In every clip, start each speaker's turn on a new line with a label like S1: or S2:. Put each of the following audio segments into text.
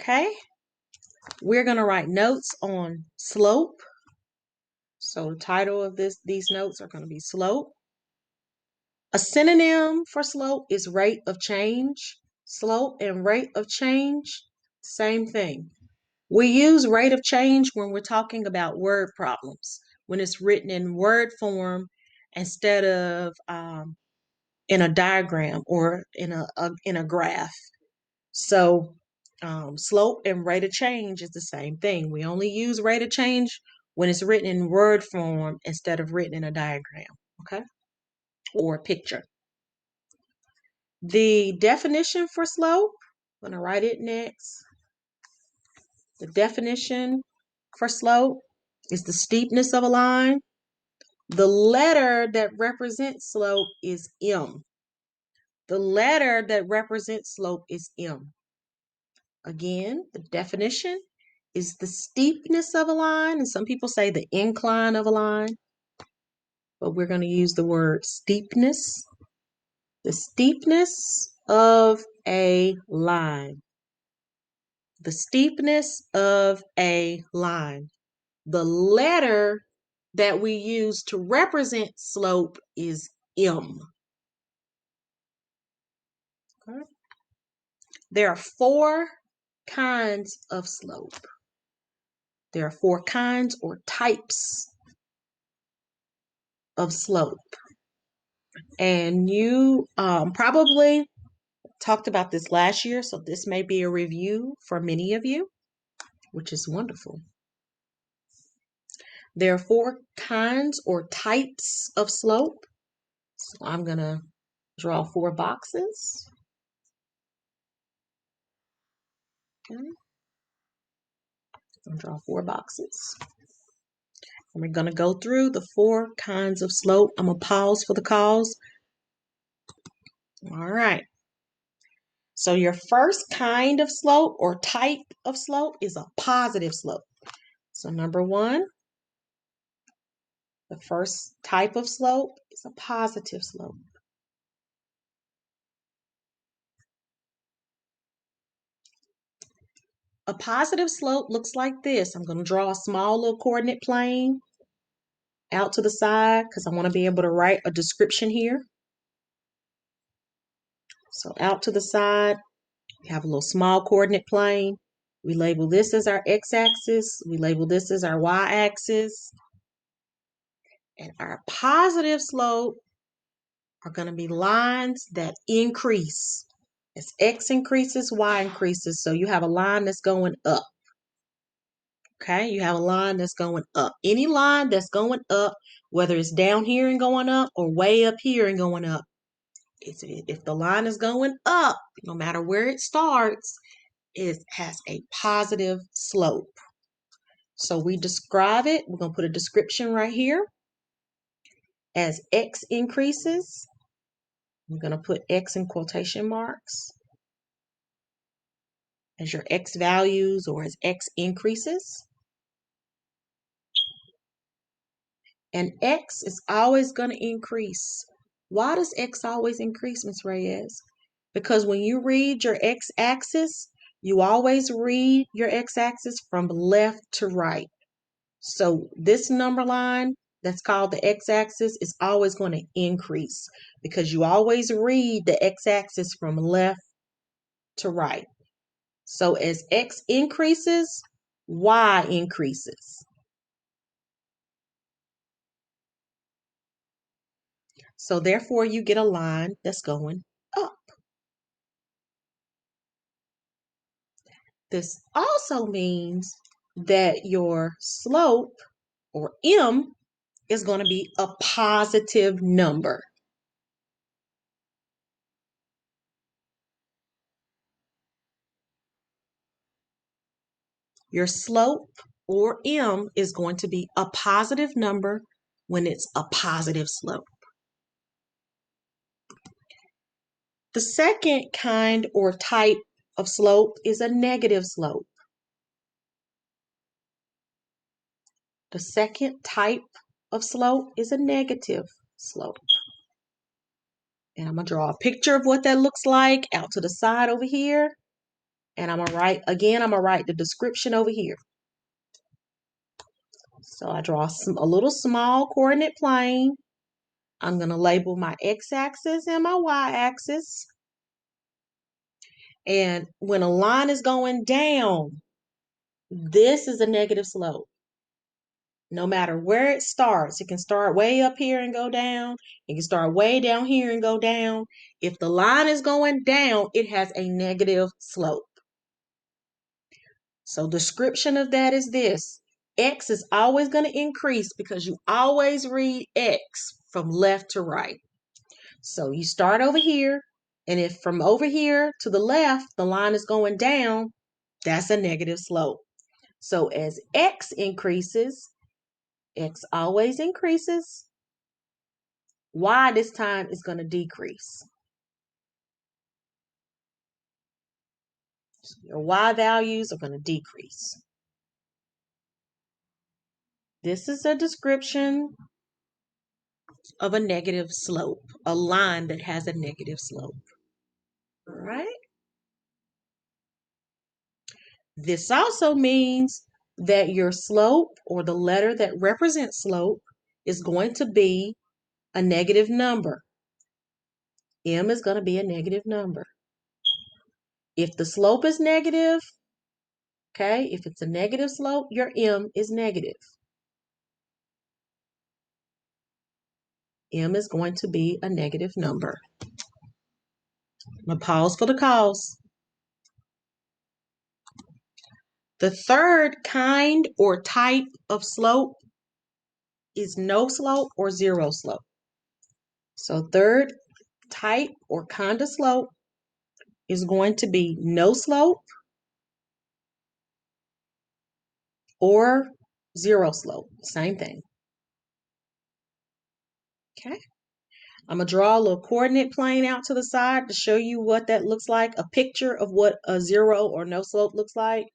S1: Okay, we're going to write notes on slope. So the title of these notes are going to be slope. A synonym for slope is rate of change. Slope and rate of change, same thing. We use rate of change when we're talking about word problems, when it's written in word form instead of in a diagram or in a graph. So slope and rate of change is the same thing. We only use rate of change when it's written in word form instead of written in a diagram, okay, or a picture. The definition for slope, I'm going to write it next. The definition for slope is the steepness of a line. The letter that represents slope is M. The letter that represents slope is M. Again, the definition is the steepness of a line, and some people say the incline of a line, but we're going to use the word steepness. The steepness of a line. The steepness of a line. The letter that we use to represent slope is M. Okay. There are 4 kinds of slope. There are 4 kinds or types of slope. And you probably talked about this last year, so this may be a review for many of you, which is wonderful. There are 4 kinds or types of slope. So I'm going to draw 4 boxes. Okay. I'm going to draw 4 boxes. And we're going to go through the 4 kinds of slope. I'm going to pause for the calls. All right. So your first kind of slope or type of slope is a positive slope. So number 1, the first type of slope is a positive slope. A positive slope looks like this. I'm going to draw a small little coordinate plane out to the side because I want to be able to write a description here. So out to the side, we have a little small coordinate plane. We label this as our x-axis. We label this as our y-axis. And our positive slope are going to be lines that increase. As x increases, y increases. So you have a line that's going up. Okay, you have a line that's going up. Any line that's going up, whether it's down here and going up or way up here and going up, if the line is going up, no matter where it starts, it has a positive slope. So we describe it. We're going to put a description right here. As x increases, I'm going to put x in quotation marks. As your x values or as x increases. And x is always going to increase. Why does x always increase, Ms. Reyes? Because when you read your x-axis, you always read your x-axis from left to right. So this number line that's called the x-axis is always going to increase because you always read the x-axis from left to right. So as x increases, y increases. So therefore, you get a line that's going up. This also means that your slope, or M, is going to be a positive number. Your slope, or M, is going to be a positive number when it's a positive slope. The second kind or type of slope is a negative slope. The second type of slope is a negative slope. And I'm going to draw a picture of what that looks like out to the side over here. And I'm going to write the description over here. So I draw a little small coordinate plane. I'm going to label my x-axis and my y-axis. And when a line is going down, this is a negative slope. No matter where it starts, it can start way up here and go down. It can start way down here and go down. If the line is going down, it has a negative slope. So description of that is this. X is always going to increase because you always read X from left to right. So you start over here, and if from over here to the left, the line is going down, that's a negative slope. So as X increases, X always increases. Y this time is going to decrease. So your Y values are going to decrease. This is a description of a negative slope, a line that has a negative slope. All right. This also means that your slope, or the letter that represents slope, is going to be a negative number. M is going to be a negative number. If the slope is negative, okay, if it's a negative slope, your M is negative. M is going to be a negative number. I'm going to pause for the cause. The third kind or type of slope is no slope or zero slope. So third type or kind of slope is going to be no slope or zero slope. Same thing. Okay. I'm going to draw a little coordinate plane out to the side to show you what that looks like, a picture of what a zero or no slope looks like.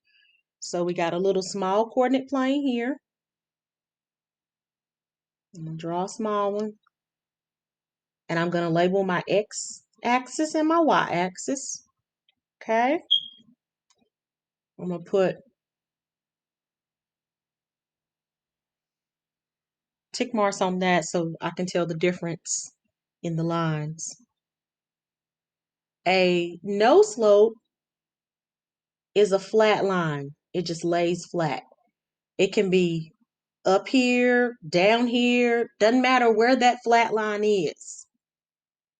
S1: So we got a little small coordinate plane here. I'm going to draw a small one. And I'm going to label my x-axis and my y-axis. Okay. I'm going to put tick marks on that so I can tell the difference in the lines. A no slope is a flat line. It just lays flat. It can be up here, down here, doesn't matter where that flat line is.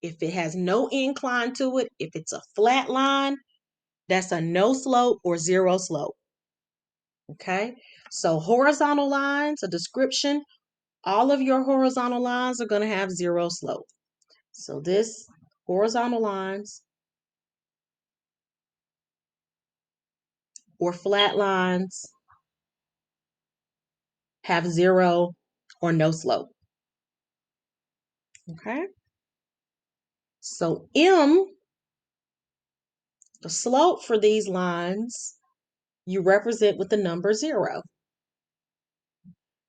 S1: If it has no incline to it, if it's a flat line, that's a no slope or zero slope. Okay, so horizontal lines, a description, all of your horizontal lines are going to have zero slope. So this horizontal lines or flat lines have zero or no slope. Okay, so M, the slope for these lines, you represent with the number 0.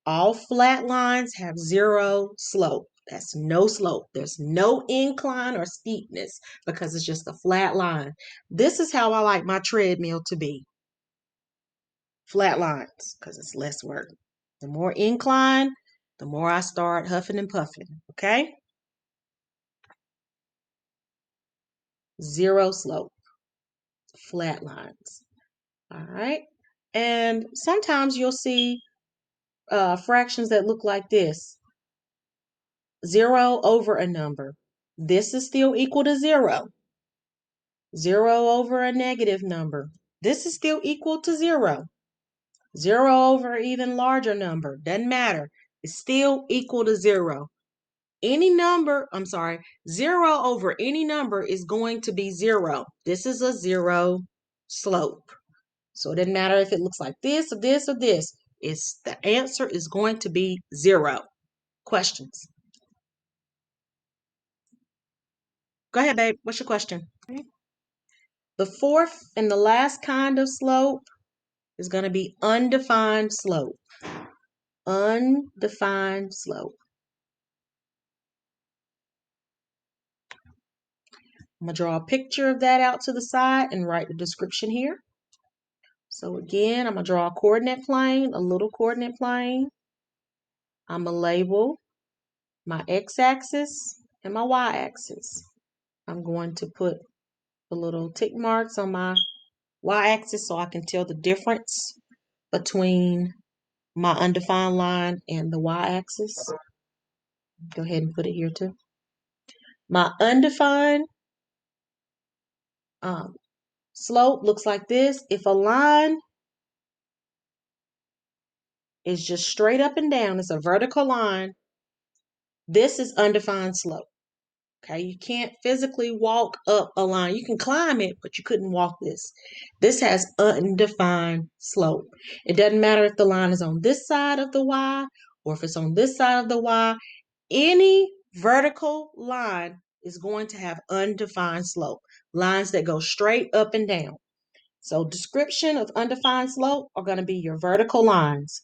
S1: All flat lines have zero slope. That's no slope. There's no incline or steepness because it's just a flat line. This is how I like my treadmill to be. Flat lines, because it's less work. The more incline, the more I start huffing and puffing. Okay? Zero slope. Flat lines. All right? And sometimes you'll see fractions that look like this. 0 over a number. This is still equal to 0. 0 over a negative number. This is still equal to 0. 0 over an even larger number. Doesn't matter. It's still equal to 0. Any number, 0 over any number is going to be 0. This is a 0 slope. So it doesn't matter if it looks like this or this or this. The answer is going to be 0. Questions? Go ahead, babe. What's your question? The fourth and the last kind of slope is going to be undefined slope. Undefined slope. I'm going to draw a picture of that out to the side and write the description here. So again, I'm going to draw a coordinate plane, a little coordinate plane. I'm going to label my x-axis and my y-axis. I'm going to put the little tick marks on my y-axis so I can tell the difference between my undefined line and the y-axis. Go ahead and put it here too. My undefined slope looks like this. If a line is just straight up and down, it's a vertical line, this is undefined slope. Okay, you can't physically walk up a line. You can climb it, but you couldn't walk this. This has undefined slope. It doesn't matter if the line is on this side of the Y or if it's on this side of the Y. Any vertical line is going to have undefined slope. Lines that go straight up and down. So description of undefined slope are going to be your vertical lines.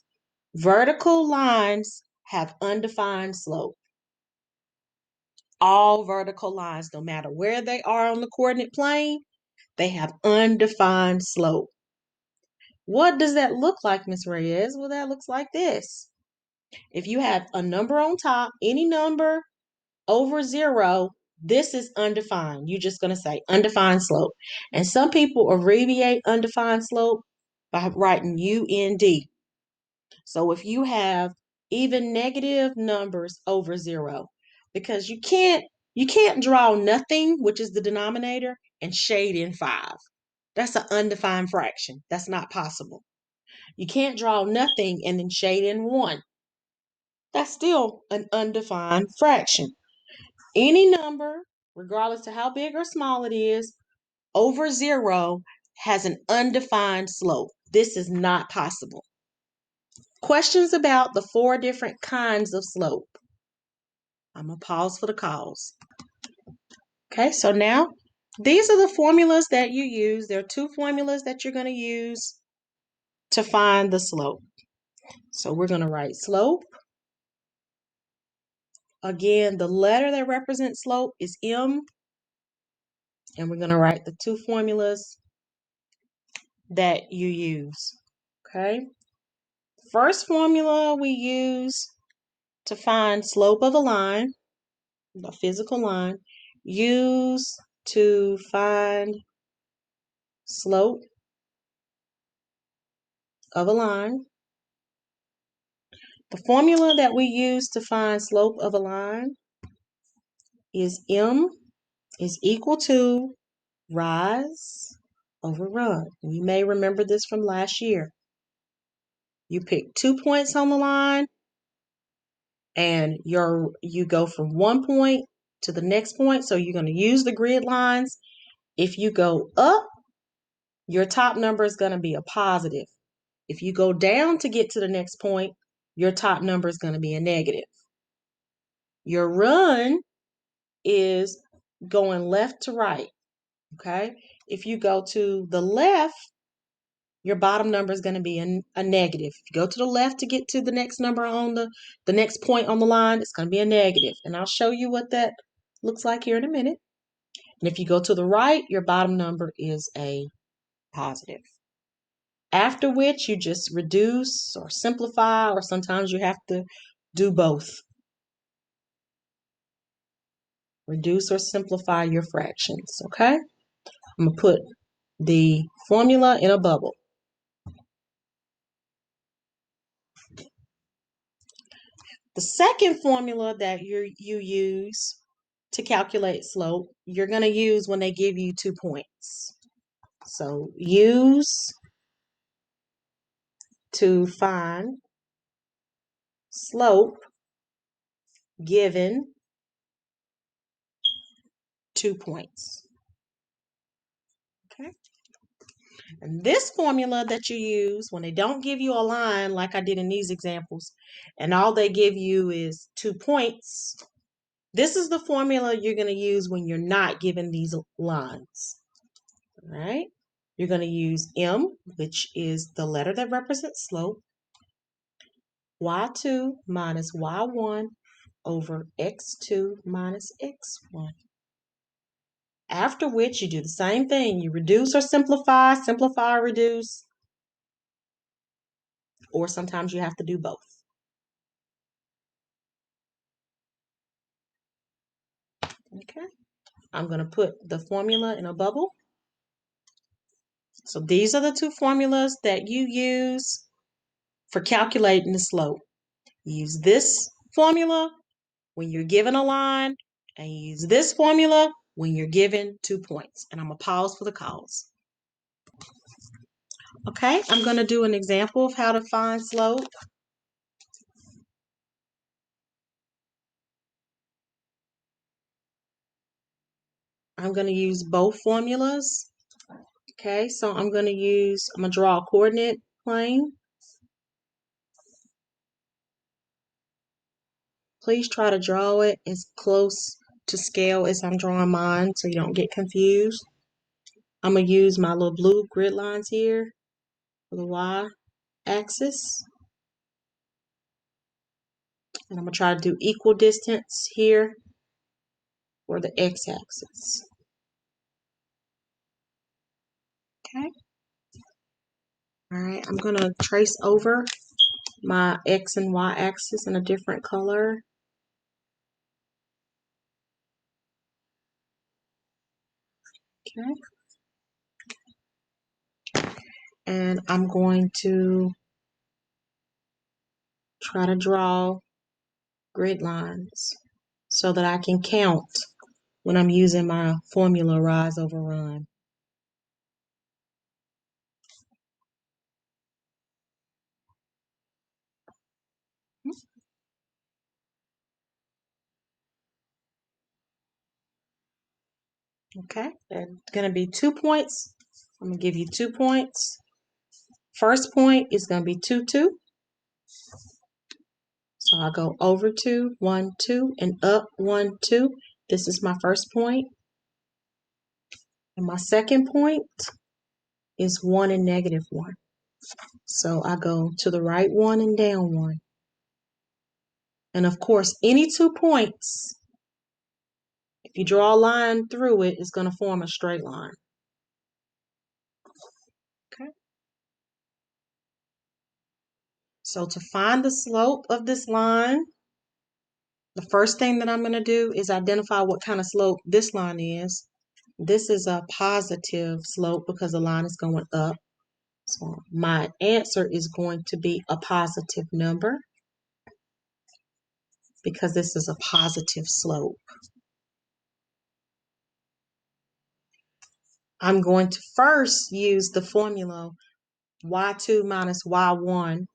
S1: Vertical lines have undefined slope. All vertical lines, no matter where they are on the coordinate plane, they have undefined slope. What does that look like, Ms. Reyes? Well, that looks like this. If you have a number on top, any number over 0, this is undefined. You're just going to say undefined slope. And some people abbreviate undefined slope by writing UND. So if you have even negative numbers over 0, because you can't draw nothing, which is the denominator, and shade in 5. That's an undefined fraction. That's not possible. You can't draw nothing and then shade in 1. That's still an undefined fraction. Any number, regardless of how big or small it is, over 0 has an undefined slope. This is not possible. Questions about the 4 different kinds of slope. I'm going to pause for the calls. Okay, so now these are the formulas that you use. There are 2 formulas that you're going to use to find the slope. So we're going to write slope. Again, the letter that represents slope is M. And we're going to write the 2 formulas that you use. Okay. First formula we use to find slope of a line, the physical line, use to find slope of a line. The formula that we use to find slope of a line is M is equal to rise over run. You may remember this from last year. You pick 2 points on the line and you go from 1 point to the next point. So you're going to use the grid lines. If you go up, your top number is going to be a positive. If you go down to get to the next point, your top number is going to be a negative. Your run is going left to right, okay? If you go to the left, your bottom number is going to be a negative. If you go to the left to get to the next number on the next point on the line, it's going to be a negative. And I'll show you what that looks like here in a minute. And if you go to the right, your bottom number is a positive. After which you just reduce or simplify, or sometimes you have to do both. Reduce or simplify your fractions, okay? I'm going to put the formula in a bubble. The second formula that you use to calculate slope, you're going to use when they give you 2 points. So use to find slope given 2 points. Okay. And this formula that you use when they don't give you a line like I did in these examples, and all they give you is 2 points, this is the formula you're going to use when you're not given these lines. All right? You're going to use M, which is the letter that represents slope, y2 minus y1 over x2 minus x1. After which you do the same thing. You reduce or simplify, simplify or reduce. or sometimes you have to do both. Okay, I'm going to put the formula in a bubble. So these are the two formulas that you use for calculating the slope. You use this formula when you're given a line, and you use this formula when you're given 2 points. And I'm going to pause for the calls. Okay, I'm going to do an example of how to find slope. I'm going to use both formulas. Okay, so I'm going to draw a coordinate plane. Please try to draw it as close to scale as I'm drawing mine so you don't get confused. I'm going to use my little blue grid lines here for the y-axis. And I'm going to try to do equal distance here for the x-axis. Okay. All right, I'm going to trace over my x and y-axis in a different color. Okay. And I'm going to try to draw grid lines so that I can count when I'm using my formula rise over run. Okay, there's going to be 2 points. I'm going to give you 2 points. First point is going to be 2, 2. So I'll go over 2, 1, 2, and up 1, 2. This is my first point. And my second point is 1 and negative 1. So I go to the right 1 and down 1. And of course, any 2 points, if you draw a line through it, it's going to form a straight line. Okay. So to find the slope of this line, the first thing that I'm going to do is identify what kind of slope this line is. This is a positive slope because the line is going up. So my answer is going to be a positive number because this is a positive slope. I'm going to first use the formula y2 minus y1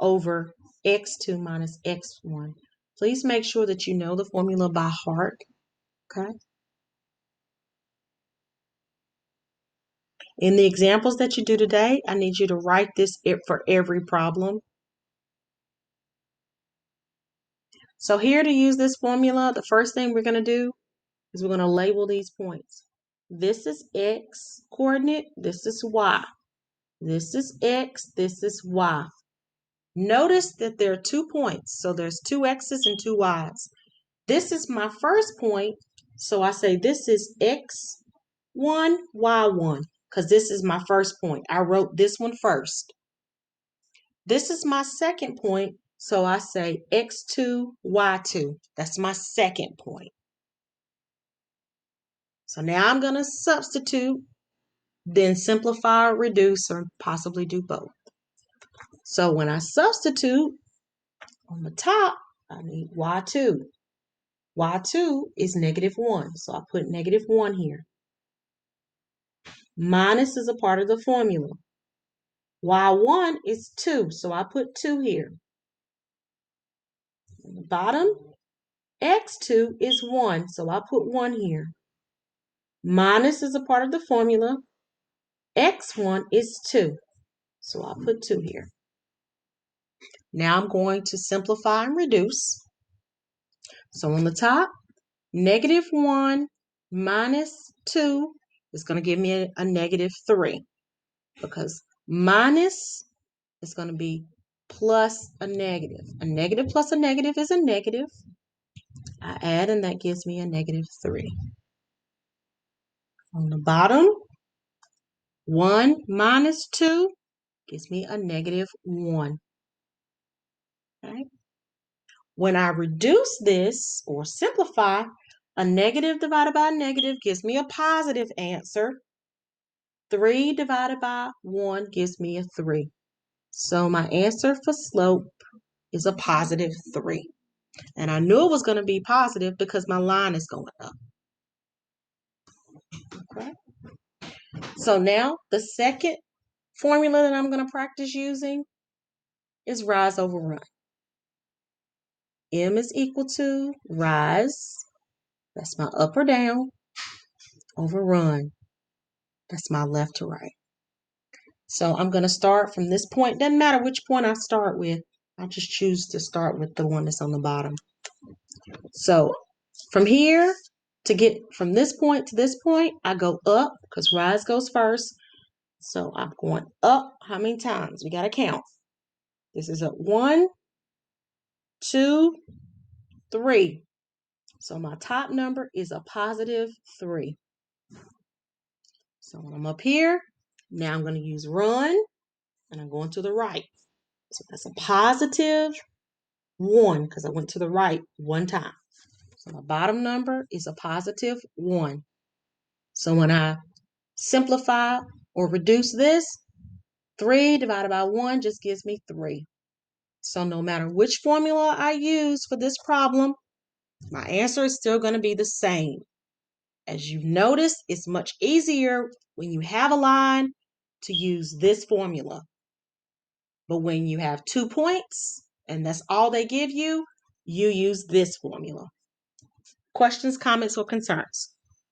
S1: over x2 minus x1. Please make sure that you know the formula by heart. Okay. In the examples that you do today, I need you to write this for every problem. So here to use this formula, the first thing we're going to do is we're going to label these points. This is x coordinate, this is y. This is x, this is y. Notice that there are 2 points, so there's 2 x's and 2 y's. This is my first point, so I say this is x1, y1, because this is my first point. I wrote this one first. This is my second point, so I say x2, y2. That's my second point. So now I'm going to substitute, then simplify or reduce, or possibly do both. So when I substitute, on the top, I need y2. Y2 is negative 1, so I put negative 1 here. Minus is a part of the formula. Y1 is 2, so I put 2 here. On the bottom, x2 is 1, so I put 1 here. Minus is a part of the formula. X1 is 2, so I'll put 2 here. Now I'm going to simplify and reduce. So on the top, negative 1 minus 2 is going to give me a negative 3 because minus is going to be plus a negative. A negative plus a negative is a negative. I add and that gives me a negative 3. On the bottom, 1 minus 2 gives me a negative 1. Okay? When I reduce this or simplify, a negative divided by a negative gives me a positive answer. 3 divided by 1 gives me a 3. So my answer for slope is a positive 3. And I knew it was going to be positive because my line is going up. Okay. So now the second formula that I'm going to practice using is rise over run. M is equal to rise, that's my up or down, over run, that's my left to right. So I'm going to start from this point. Doesn't matter which point I start with. I just choose to start with the one that's on the bottom. So from here, to get from this point to this point, I go up because rise goes first. So I'm going up how many times? We got to count. This is a 1, 2, 3. So my top number is a positive 3. So when I'm up here, now I'm going to use run, and I'm going to the right. So that's a positive 1 because I went to the right one time. So my bottom number is a positive 1. So when I simplify or reduce this, 3 divided by 1 just gives me 3. So no matter which formula I use for this problem, my answer is still going to be the same. As you've noticed, it's much easier when you have a line to use this formula. But when you have 2 points and that's all they give you, you use this formula. Questions, comments, or concerns?